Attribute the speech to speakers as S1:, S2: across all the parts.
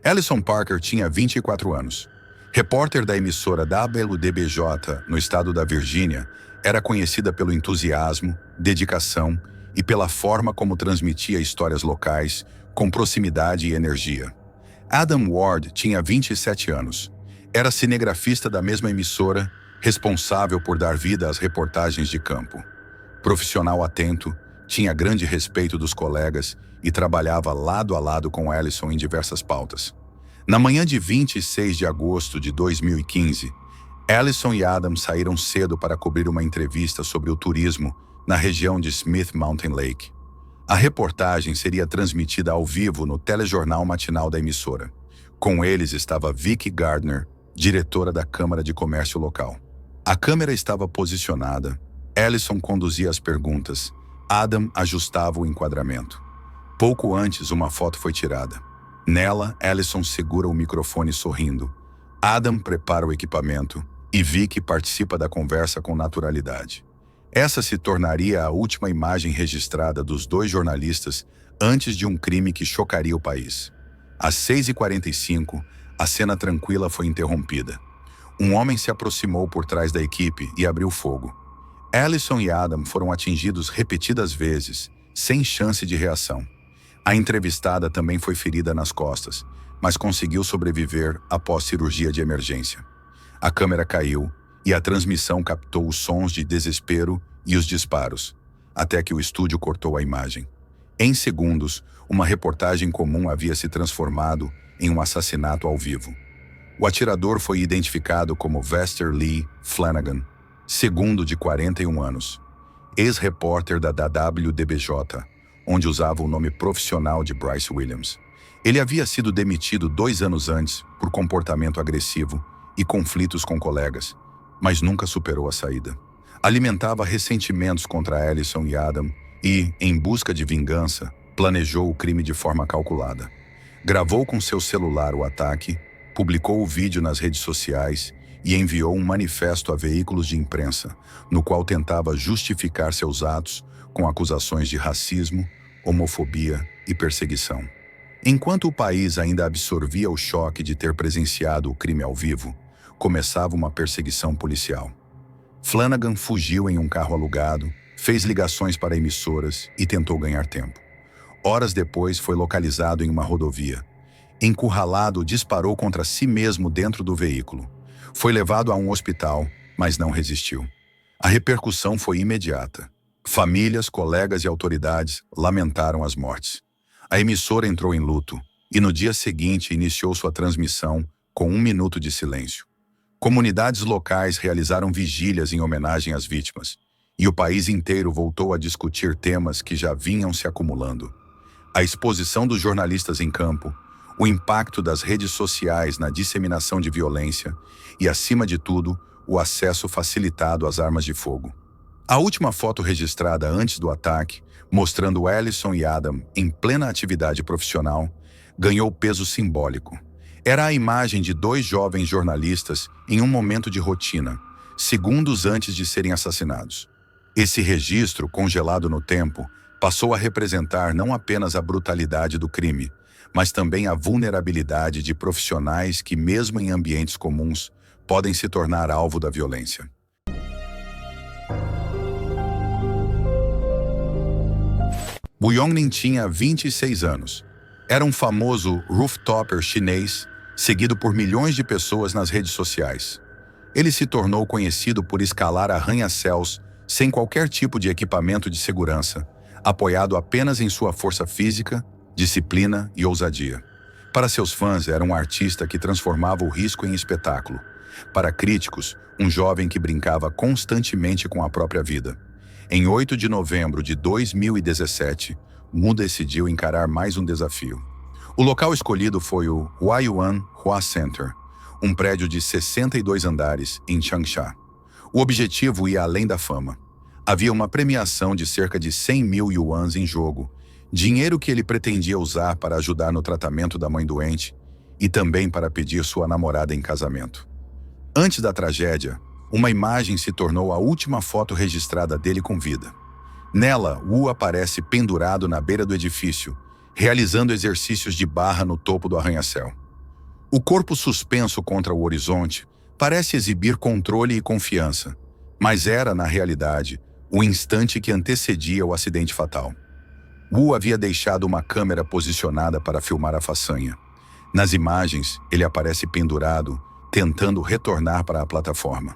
S1: Ellison Parker tinha 24 anos. Repórter da emissora WDBJ no estado da Virgínia, era conhecida pelo entusiasmo, dedicação e pela forma como transmitia histórias locais com proximidade e energia. Adam Ward tinha 27 anos. Era cinegrafista da mesma emissora, responsável por dar vida às reportagens de campo. Profissional atento, tinha grande respeito dos colegas e trabalhava lado a lado com Ellison em diversas pautas. Na manhã de 26 de agosto de 2015, Ellison e Adam saíram cedo para cobrir uma entrevista sobre o turismo na região de Smith Mountain Lake. A reportagem seria transmitida ao vivo no telejornal matinal da emissora. Com eles estava Vicky Gardner, diretora da Câmara de Comércio local. A câmera estava posicionada, Ellison conduzia as perguntas, Adam ajustava o enquadramento. Pouco antes, uma foto foi tirada. Nela, Ellison segura o microfone sorrindo. Adam prepara o equipamento e Vicky participa da conversa com naturalidade. Essa se tornaria a última imagem registrada dos dois jornalistas antes de um crime que chocaria o país. Às 6h45, a cena tranquila foi interrompida. Um homem se aproximou por trás da equipe e abriu fogo. Ellison e Adam foram atingidos repetidas vezes, sem chance de reação. A entrevistada também foi ferida nas costas, mas conseguiu sobreviver após cirurgia de emergência. A câmera caiu e a transmissão captou os sons de desespero e os disparos, até que o estúdio cortou a imagem. Em segundos, uma reportagem comum havia se transformado em um assassinato ao vivo. O atirador foi identificado como Vester Lee Flanagan, segundo de 41 anos, ex-repórter da WDBJ, onde usava o nome profissional de Bryce Williams. Ele havia sido demitido 2 anos antes por comportamento agressivo e conflitos com colegas, mas nunca superou a saída. Alimentava ressentimentos contra Ellison e Adam e, em busca de vingança, planejou o crime de forma calculada. Gravou com seu celular o ataque, publicou o vídeo nas redes sociais e enviou um manifesto a veículos de imprensa, no qual tentava justificar seus atos com acusações de racismo, homofobia e perseguição. Enquanto o país ainda absorvia o choque de ter presenciado o crime ao vivo, começava uma perseguição policial. Flanagan fugiu em um carro alugado, fez ligações para emissoras e tentou ganhar tempo. Horas depois, foi localizado em uma rodovia. Encurralado, disparou contra si mesmo dentro do veículo. Foi levado a um hospital, mas não resistiu. A repercussão foi imediata. Famílias, colegas e autoridades lamentaram as mortes. A emissora entrou em luto e no dia seguinte iniciou sua transmissão com 1 minuto de silêncio. Comunidades locais realizaram vigílias em homenagem às vítimas e o país inteiro voltou a discutir temas que já vinham se acumulando. A exposição dos jornalistas em campo, o impacto das redes sociais na disseminação de violência e, acima de tudo, o acesso facilitado às armas de fogo. A última foto registrada antes do ataque, mostrando Ellison e Adam em plena atividade profissional, ganhou peso simbólico. Era a imagem de 2 jovens jornalistas em um momento de rotina, segundos antes de serem assassinados. Esse registro, congelado no tempo, passou a representar não apenas a brutalidade do crime, mas também a vulnerabilidade de profissionais que, mesmo em ambientes comuns, podem se tornar alvo da violência. Wu Yongning tinha 26 anos. Era um famoso rooftopper chinês, seguido por milhões de pessoas nas redes sociais. Ele se tornou conhecido por escalar arranha-céus sem qualquer tipo de equipamento de segurança, apoiado apenas em sua força física, disciplina e ousadia. Para seus fãs, era um artista que transformava o risco em espetáculo. Para críticos, um jovem que brincava constantemente com a própria vida. Em 8 de novembro de 2017, Wu decidiu encarar mais um desafio. O local escolhido foi o Huayuan Hua Center, um prédio de 62 andares em Changsha. O objetivo ia além da fama. Havia uma premiação de cerca de 100 mil yuans em jogo, dinheiro que ele pretendia usar para ajudar no tratamento da mãe doente e também para pedir sua namorada em casamento. Antes da tragédia, uma imagem se tornou a última foto registrada dele com vida. Nela, Wu aparece pendurado na beira do edifício, realizando exercícios de barra no topo do arranha-céu. O corpo suspenso contra o horizonte parece exibir controle e confiança, mas era, na realidade, o instante que antecedia o acidente fatal. Wu havia deixado uma câmera posicionada para filmar a façanha. Nas imagens, ele aparece pendurado, tentando retornar para a plataforma.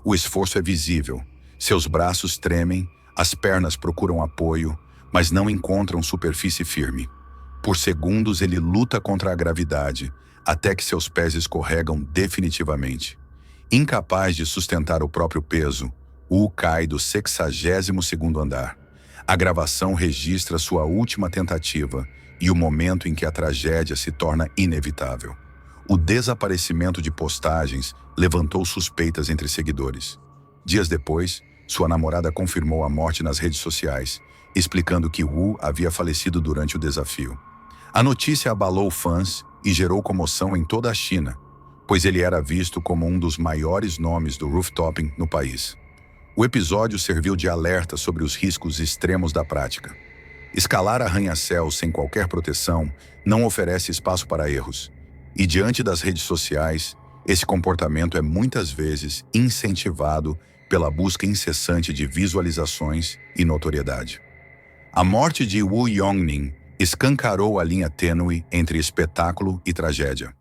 S1: O esforço é visível. Seus braços tremem, as pernas procuram apoio, mas não encontram superfície firme. Por segundos ele luta contra a gravidade, até que seus pés escorregam definitivamente. Incapaz de sustentar o próprio peso, Wu cai do 62º andar. A gravação registra sua última tentativa e o momento em que a tragédia se torna inevitável. O desaparecimento de postagens levantou suspeitas entre seguidores. Dias depois, sua namorada confirmou a morte nas redes sociais, explicando que Wu havia falecido durante o desafio. A notícia abalou fãs e gerou comoção em toda a China, pois ele era visto como um dos maiores nomes do rooftopping no país. O episódio serviu de alerta sobre os riscos extremos da prática. Escalar arranha-céus sem qualquer proteção não oferece espaço para erros, e diante das redes sociais, esse comportamento é muitas vezes incentivado pela busca incessante de visualizações e notoriedade. A morte de Wu Yongning escancarou a linha tênue entre espetáculo e tragédia.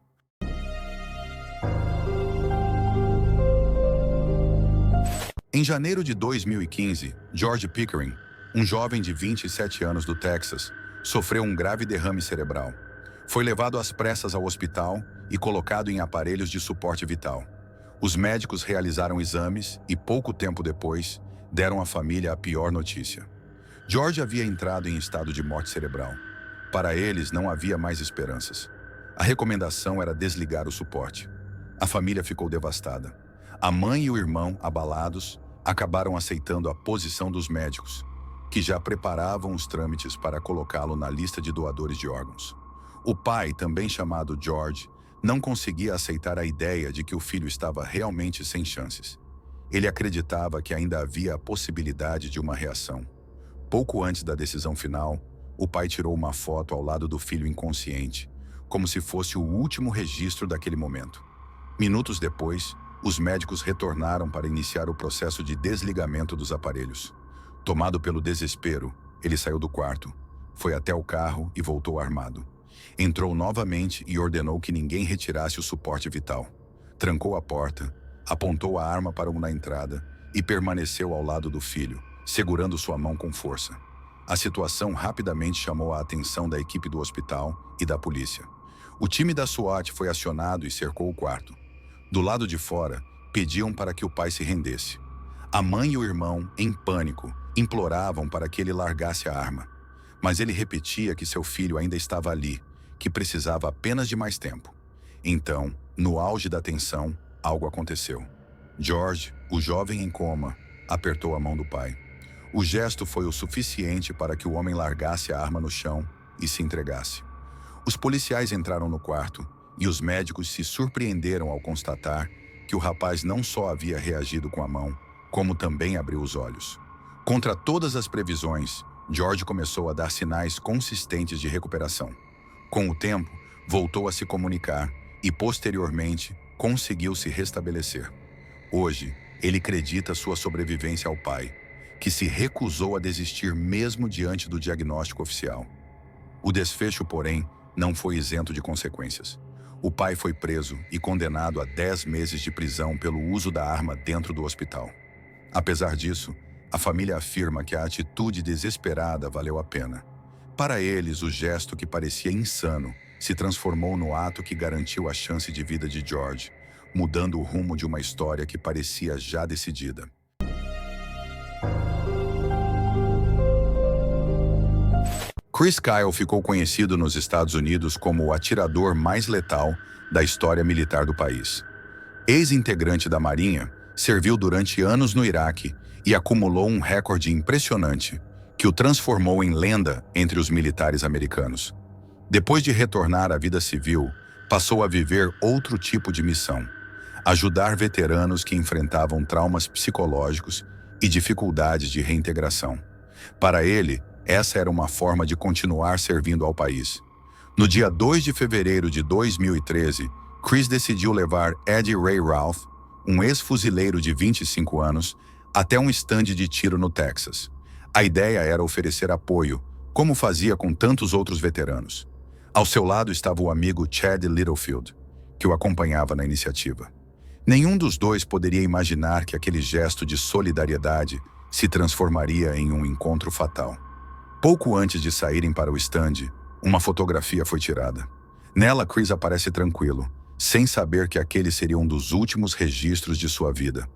S1: Em janeiro de 2015, George Pickering, um jovem de 27 anos do Texas, sofreu um grave derrame cerebral. Foi levado às pressas ao hospital e colocado em aparelhos de suporte vital. Os médicos realizaram exames e, pouco tempo depois, deram à família a pior notícia. George havia entrado em estado de morte cerebral. Para eles, não havia mais esperanças. A recomendação era desligar o suporte. A família ficou devastada. A mãe e o irmão, abalados, acabaram aceitando a posição dos médicos, que já preparavam os trâmites para colocá-lo na lista de doadores de órgãos. O pai, também chamado George, não conseguia aceitar a ideia de que o filho estava realmente sem chances. Ele acreditava que ainda havia a possibilidade de uma reação. Pouco antes da decisão final, o pai tirou uma foto ao lado do filho inconsciente, como se fosse o último registro daquele momento. Minutos depois, os médicos retornaram para iniciar o processo de desligamento dos aparelhos. Tomado pelo desespero, ele saiu do quarto, foi até o carro e voltou armado. Entrou novamente e ordenou que ninguém retirasse o suporte vital. Trancou a porta, apontou a arma para na entrada e permaneceu ao lado do filho, segurando sua mão com força. A situação rapidamente chamou a atenção da equipe do hospital e da polícia. O time da SWAT foi acionado e cercou o quarto. Do lado de fora, pediam para que o pai se rendesse. A mãe e o irmão, em pânico, imploravam para que ele largasse a arma. Mas ele repetia que seu filho ainda estava ali, que precisava apenas de mais tempo. Então, no auge da tensão, algo aconteceu. George, o jovem em coma, apertou a mão do pai. O gesto foi o suficiente para que o homem largasse a arma no chão e se entregasse. Os policiais entraram no quarto e os médicos se surpreenderam ao constatar que o rapaz não só havia reagido com a mão, como também abriu os olhos. Contra todas as previsões, George começou a dar sinais consistentes de recuperação. Com o tempo, voltou a se comunicar e, posteriormente, conseguiu se restabelecer. Hoje, ele acredita sua sobrevivência ao pai, que se recusou a desistir mesmo diante do diagnóstico oficial. O desfecho, porém, não foi isento de consequências. O pai foi preso e condenado a 10 meses de prisão pelo uso da arma dentro do hospital. Apesar disso, a família afirma que a atitude desesperada valeu a pena. Para eles, o gesto que parecia insano se transformou no ato que garantiu a chance de vida de George, mudando o rumo de uma história que parecia já decidida. Chris Kyle ficou conhecido nos Estados Unidos como o atirador mais letal da história militar do país. Ex-integrante da Marinha, serviu durante anos no Iraque e acumulou um recorde impressionante que o transformou em lenda entre os militares americanos. Depois de retornar à vida civil, passou a viver outro tipo de missão: ajudar veteranos que enfrentavam traumas psicológicos e dificuldades de reintegração. Para ele, essa era uma forma de continuar servindo ao país. No dia 2 de fevereiro de 2013, Chris decidiu levar Ed Ray Ralph, um ex-fuzileiro de 25 anos, até um estande de tiro no Texas. A ideia era oferecer apoio, como fazia com tantos outros veteranos. Ao seu lado estava o amigo Chad Littlefield, que o acompanhava na iniciativa. Nenhum dos dois poderia imaginar que aquele gesto de solidariedade se transformaria em um encontro fatal. Pouco antes de saírem para o estande, uma fotografia foi tirada. Nela, Chris aparece tranquilo, sem saber que aquele seria um dos últimos registros de sua vida.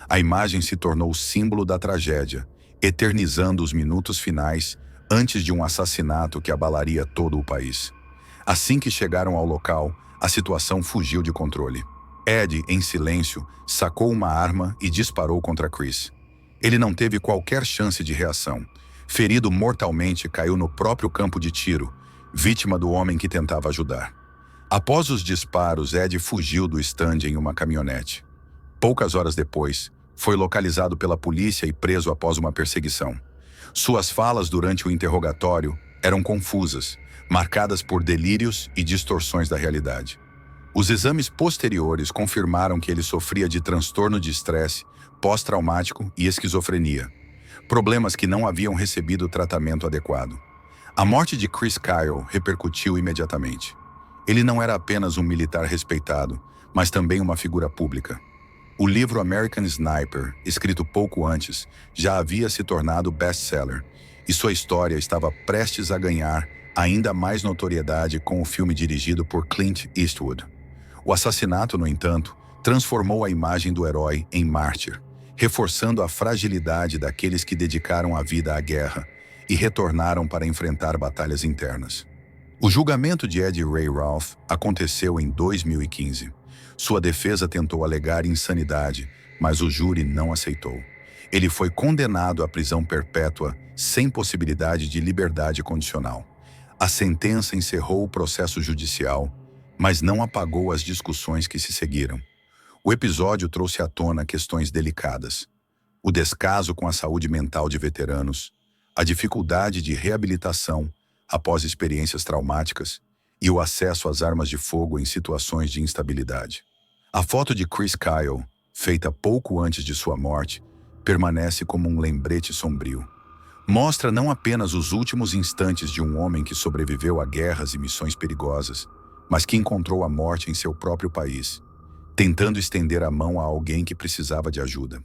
S1: A imagem se tornou o símbolo da tragédia, eternizando os minutos finais antes de um assassinato que abalaria todo o país. Assim que chegaram ao local, a situação fugiu de controle. Ed, em silêncio, sacou uma arma e disparou contra Chris. Ele não teve qualquer chance de reação. Ferido mortalmente, caiu no próprio campo de tiro, vítima do homem que tentava ajudar. Após os disparos, Ed fugiu do estande em uma caminhonete. Poucas horas depois, foi localizado pela polícia e preso após uma perseguição. Suas falas durante o interrogatório eram confusas, marcadas por delírios e distorções da realidade. Os exames posteriores confirmaram que ele sofria de transtorno de estresse, pós-traumático e esquizofrenia, problemas que não haviam recebido tratamento adequado. A morte de Chris Kyle repercutiu imediatamente. Ele não era apenas um militar respeitado, mas também uma figura pública. O livro American Sniper, escrito pouco antes, já havia se tornado best-seller, e sua história estava prestes a ganhar ainda mais notoriedade com o filme dirigido por Clint Eastwood. O assassinato, no entanto, transformou a imagem do herói em mártir, reforçando a fragilidade daqueles que dedicaram a vida à guerra e retornaram para enfrentar batalhas internas. O julgamento de Ed Ray Ralph aconteceu em 2015. Sua defesa tentou alegar insanidade, mas o júri não aceitou. Ele foi condenado à prisão perpétua sem possibilidade de liberdade condicional. A sentença encerrou o processo judicial, mas não apagou as discussões que se seguiram. O episódio trouxe à tona questões delicadas: o descaso com a saúde mental de veteranos, a dificuldade de reabilitação após experiências traumáticas e o acesso às armas de fogo em situações de instabilidade. A foto de Chris Kyle, feita pouco antes de sua morte, permanece como um lembrete sombrio. Mostra não apenas os últimos instantes de um homem que sobreviveu a guerras e missões perigosas, mas que encontrou a morte em seu próprio país, tentando estender a mão a alguém que precisava de ajuda.